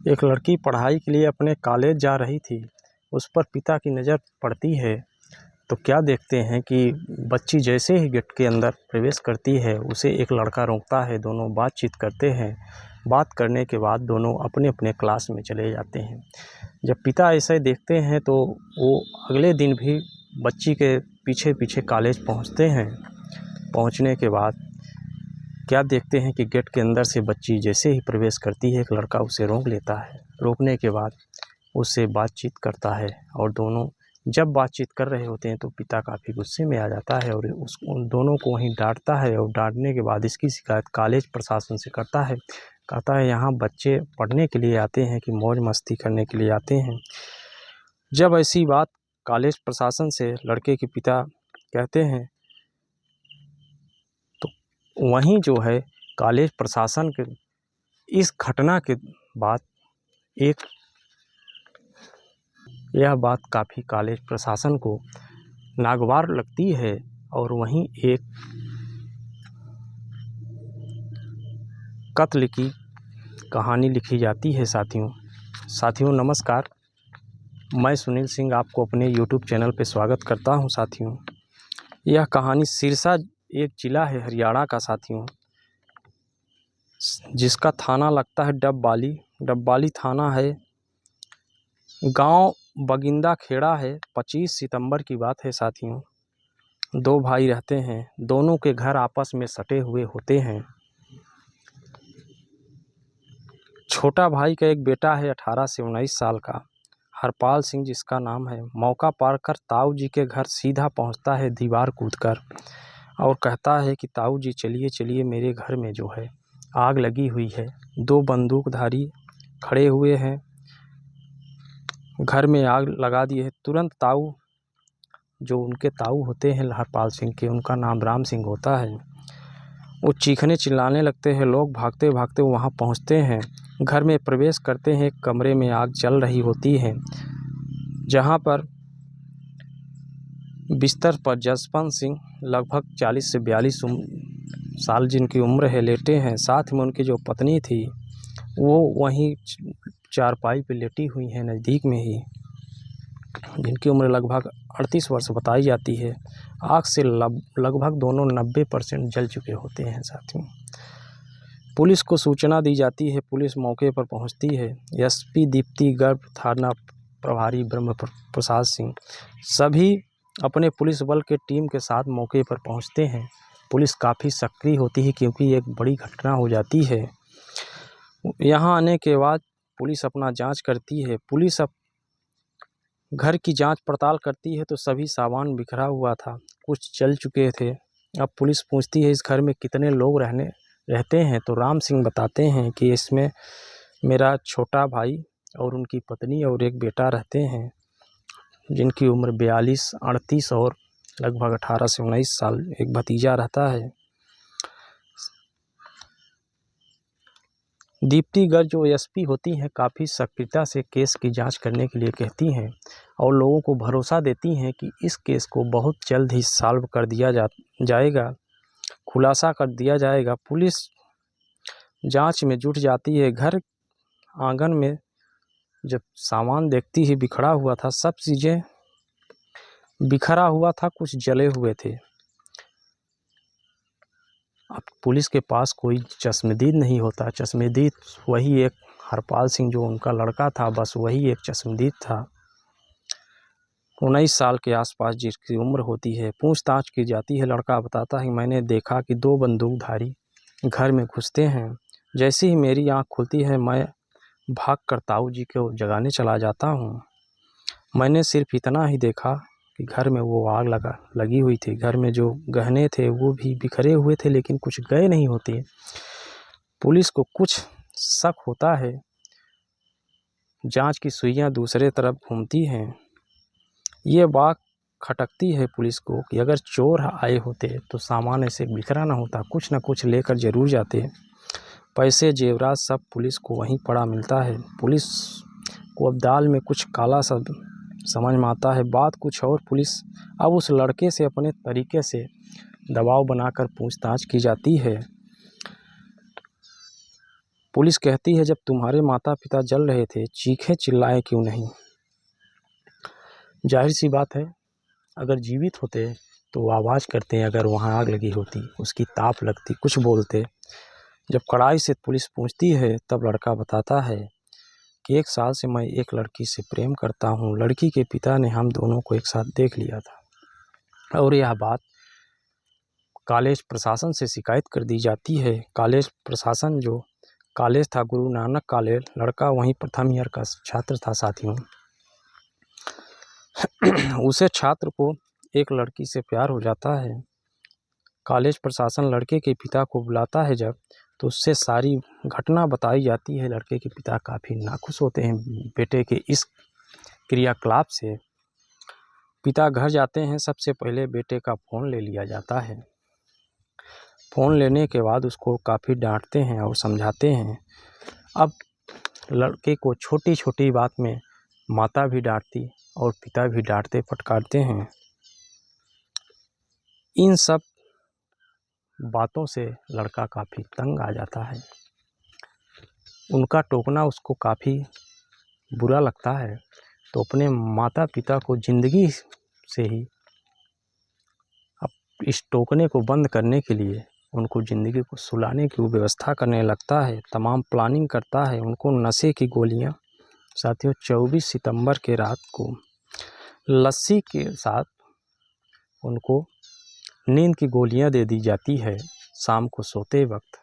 एक लड़की पढ़ाई के लिए अपने कॉलेज जा रही थी। उस पर पिता की नज़र पड़ती है तो क्या देखते हैं कि बच्ची जैसे ही गेट के अंदर प्रवेश करती है उसे एक लड़का रोकता है। दोनों बातचीत करते हैं। बात करने के बाद दोनों अपने अपने क्लास में चले जाते हैं। जब पिता ऐसे देखते हैं तो वो अगले दिन भी बच्ची के पीछे पीछे कॉलेज पहुंचते हैं। पहुंचने के बाद क्या देखते हैं कि गेट के अंदर से बच्ची जैसे ही प्रवेश करती है एक लड़का उसे रोक लेता है। रोकने के बाद उससे बातचीत करता है और दोनों जब बातचीत कर रहे होते हैं तो पिता काफ़ी गुस्से में आ जाता है और उन दोनों को वहीं डांटता है और डांटने के बाद इसकी शिकायत कॉलेज प्रशासन से करता है। कहता है यहाँ बच्चे पढ़ने के लिए आते हैं कि मौज मस्ती करने के लिए आते हैं। जब ऐसी बात कॉलेज प्रशासन से लड़के के पिता कहते हैं तो वहीं जो है कॉलेज प्रशासन के इस घटना के बाद यह बात काफ़ी कॉलेज प्रशासन को नागवार लगती है और वहीं एक कत्ल की कहानी लिखी जाती है। साथियों नमस्कार, मैं सुनील सिंह आपको अपने YouTube चैनल पर स्वागत करता हूं। साथियों, यह कहानी सिरसा एक ज़िला है हरियाणा का साथियों, जिसका थाना लगता है डबवाली थाना है। गांव बगिंदा खेड़ा है। 25 सितंबर की बात है साथियों। दो भाई रहते हैं। दोनों के घर आपस में सटे हुए होते हैं। छोटा भाई का एक बेटा है 18 से 19 साल का, हरपाल सिंह जिसका नाम है। मौका पाकर ताऊ जी के घर सीधा पहुंचता है दीवार कूदकर और कहता है कि ताऊ जी चलिए चलिए, मेरे घर में जो है आग लगी हुई है। दो बंदूकधारी खड़े हुए हैं, घर में आग लगा दी है। तुरंत ताऊ, जो उनके ताऊ होते हैं हरपाल सिंह के, उनका नाम राम सिंह होता है, वो चीखने चिल्लाने लगते हैं। लोग भागते भागते वहाँ पहुँचते हैं। घर में प्रवेश करते हैं। कमरे में आग जल रही होती है, जहाँ पर बिस्तर पर जसवंत सिंह लगभग 40 से 42 साल जिनकी उम्र है लेटे हैं। साथ में उनकी जो पत्नी थी वो वहीं चारपाई पे लेटी हुई हैं नज़दीक में ही, जिनकी उम्र लगभग 38 वर्ष बताई जाती है। आग से लगभग दोनों 90% जल चुके होते हैं साथियों। पुलिस को सूचना दी जाती है। पुलिस मौके पर पहुंचती है। एसपी दीप्ति गर्ग, थाना प्रभारी ब्रह्म प्रसाद सिंह, सभी अपने पुलिस बल के टीम के साथ मौके पर पहुंचते हैं। पुलिस काफ़ी सक्रिय होती है क्योंकि एक बड़ी घटना हो जाती है। यहाँ आने के बाद पुलिस अपना जांच करती है। पुलिस अब घर की जांच पड़ताल करती है तो सभी सामान बिखरा हुआ था, कुछ जल चुके थे। अब पुलिस पूछती है इस घर में कितने लोग रहते हैं, तो राम सिंह बताते हैं कि इसमें मेरा छोटा भाई और उनकी पत्नी और एक बेटा रहते हैं, जिनकी उम्र 42, 38 और लगभग 18 से 19 साल एक भतीजा रहता है। दीप्ति गर्ग जो एसपी होती हैं काफ़ी सक्रियता से केस की जांच करने के लिए कहती हैं और लोगों को भरोसा देती हैं कि इस केस को बहुत जल्द ही सॉल्व कर दिया जाएगा, खुलासा कर दिया जाएगा। पुलिस जांच में जुट जाती है। घर आंगन में जब सामान देखती है बिखरा हुआ था, सब चीज़ें बिखरा हुआ था, कुछ जले हुए थे। अब पुलिस के पास कोई चश्मदीद नहीं होता। चश्मदीद वही एक हरपाल सिंह जो उनका लड़का था, बस वही एक चश्मदीद था। 19 साल के आसपास जिसकी उम्र होती है। पूछताछ की जाती है। लड़का बताता है मैंने देखा कि दो बंदूकधारी घर में घुसते हैं। जैसे ही मेरी आँख खुलती है मैं भाग कर ताऊ जी को जगाने चला जाता हूँ। मैंने सिर्फ इतना ही देखा कि घर में वो आग लगी हुई थी। घर में जो गहने थे वो भी बिखरे हुए थे, लेकिन कुछ गए नहीं होते। पुलिस को कुछ शक होता है। जांच की सुइयां दूसरे तरफ घूमती हैं। ये बात खटकती है पुलिस को कि अगर चोर आए होते तो सामान ऐसे बिखरा ना होता, कुछ ना कुछ लेकर जरूर जाते। पैसे जेवरात सब पुलिस को वहीं पड़ा मिलता है। पुलिस को अब दाल में कुछ काला सा समझ में आता है। बात कुछ और। पुलिस अब उस लड़के से अपने तरीके से दबाव बनाकर पूछताछ की जाती है। पुलिस कहती है जब तुम्हारे माता पिता जल रहे थे चीखे चिल्लाए क्यों नहीं। जाहिर सी बात है, अगर जीवित होते तो वो आवाज़ करते, अगर वहाँ आग लगी होती उसकी ताप लगती, कुछ बोलते। जब कड़ाई से पुलिस पूछती है तब लड़का बताता है कि 1 साल से मैं एक लड़की से प्रेम करता हूँ। लड़की के पिता ने हम दोनों को एक साथ देख लिया था और यह बात कॉलेज प्रशासन से शिकायत कर दी जाती है। कॉलेज प्रशासन, जो कॉलेज था गुरु नानक कॉलेज, लड़का वहीं प्रथम ईयर का छात्र था साथियों। उसे छात्र को एक लड़की से प्यार हो जाता है। कॉलेज प्रशासन लड़के के पिता को बुलाता है जब, तो उससे सारी घटना बताई जाती है। लड़के के पिता काफ़ी नाखुश होते हैं बेटे के इस क्रियाकलाप से। पिता घर जाते हैं, सबसे पहले बेटे का फ़ोन ले लिया जाता है। फ़ोन लेने के बाद उसको काफ़ी डांटते हैं और समझाते हैं। अब लड़के को छोटी छोटी बात में माता भी डांटती और पिता भी डांटते फटकारते हैं। इन सब बातों से लड़का काफ़ी तंग आ जाता है। उनका टोकना उसको काफ़ी बुरा लगता है, तो अपने माता पिता को ज़िंदगी से ही अब इस टोकने को बंद करने के लिए उनको ज़िंदगी को सुलाने की व्यवस्था करने लगता है। तमाम प्लानिंग करता है। उनको नशे की गोलियां, साथियों 24 सितंबर के रात को लस्सी के साथ उनको नींद की गोलियां दे दी जाती है। शाम को सोते वक्त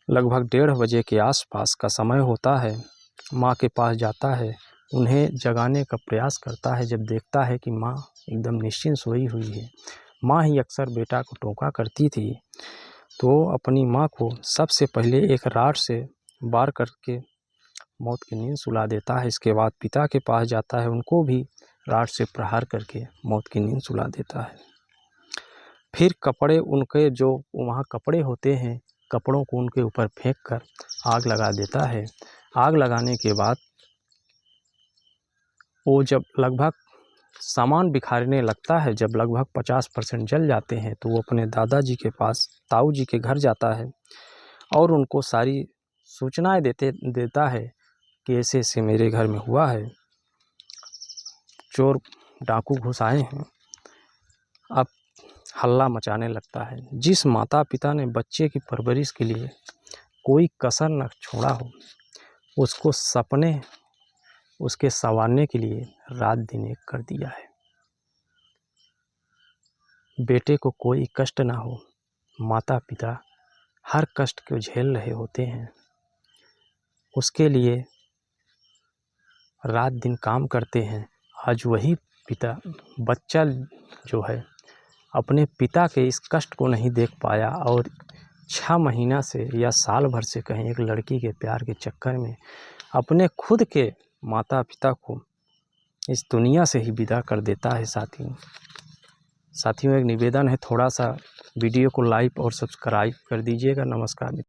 लगभग 1:30 बजे के आसपास का समय होता है। माँ के पास जाता है, उन्हें जगाने का प्रयास करता है। जब देखता है कि माँ एकदम निश्चिंत सोई हुई है, माँ ही अक्सर बेटा को टोका करती थी, तो अपनी माँ को सबसे पहले एक राड से वार करके मौत की नींद सुला देता है। इसके बाद पिता के पास जाता है, उनको भी राड से प्रहार करके मौत की नींद सुला देता है। फिर कपड़े, उनके जो वहाँ कपड़े होते हैं, कपड़ों को उनके ऊपर फेंक कर आग लगा देता है। आग लगाने के बाद वो जब लगभग सामान बिखारने लगता है, जब लगभग 50% जल जाते हैं, तो वो अपने दादाजी के पास, ताऊ जी के घर जाता है और उनको सारी सूचनाएं देता है कि ऐसे ऐसे मेरे घर में हुआ है, चोर डाकू घुस आए हैं। अब हल्ला मचाने लगता है। जिस माता पिता ने बच्चे की परवरिश के लिए कोई कसर न छोड़ा हो, उसको सपने उसके संवारने के लिए रात दिन एक कर दिया है। बेटे को कोई कष्ट ना हो, माता पिता हर कष्ट को झेल रहे होते हैं, उसके लिए रात दिन काम करते हैं। आज वही पिता, बच्चा जो है अपने पिता के इस कष्ट को नहीं देख पाया और 6 महीना से या साल भर से कहें, एक लड़की के प्यार के चक्कर में अपने खुद के माता पिता को इस दुनिया से ही विदा कर देता है। साथियों एक निवेदन है, थोड़ा सा वीडियो को लाइक और सब्सक्राइब कर दीजिएगा। नमस्कार।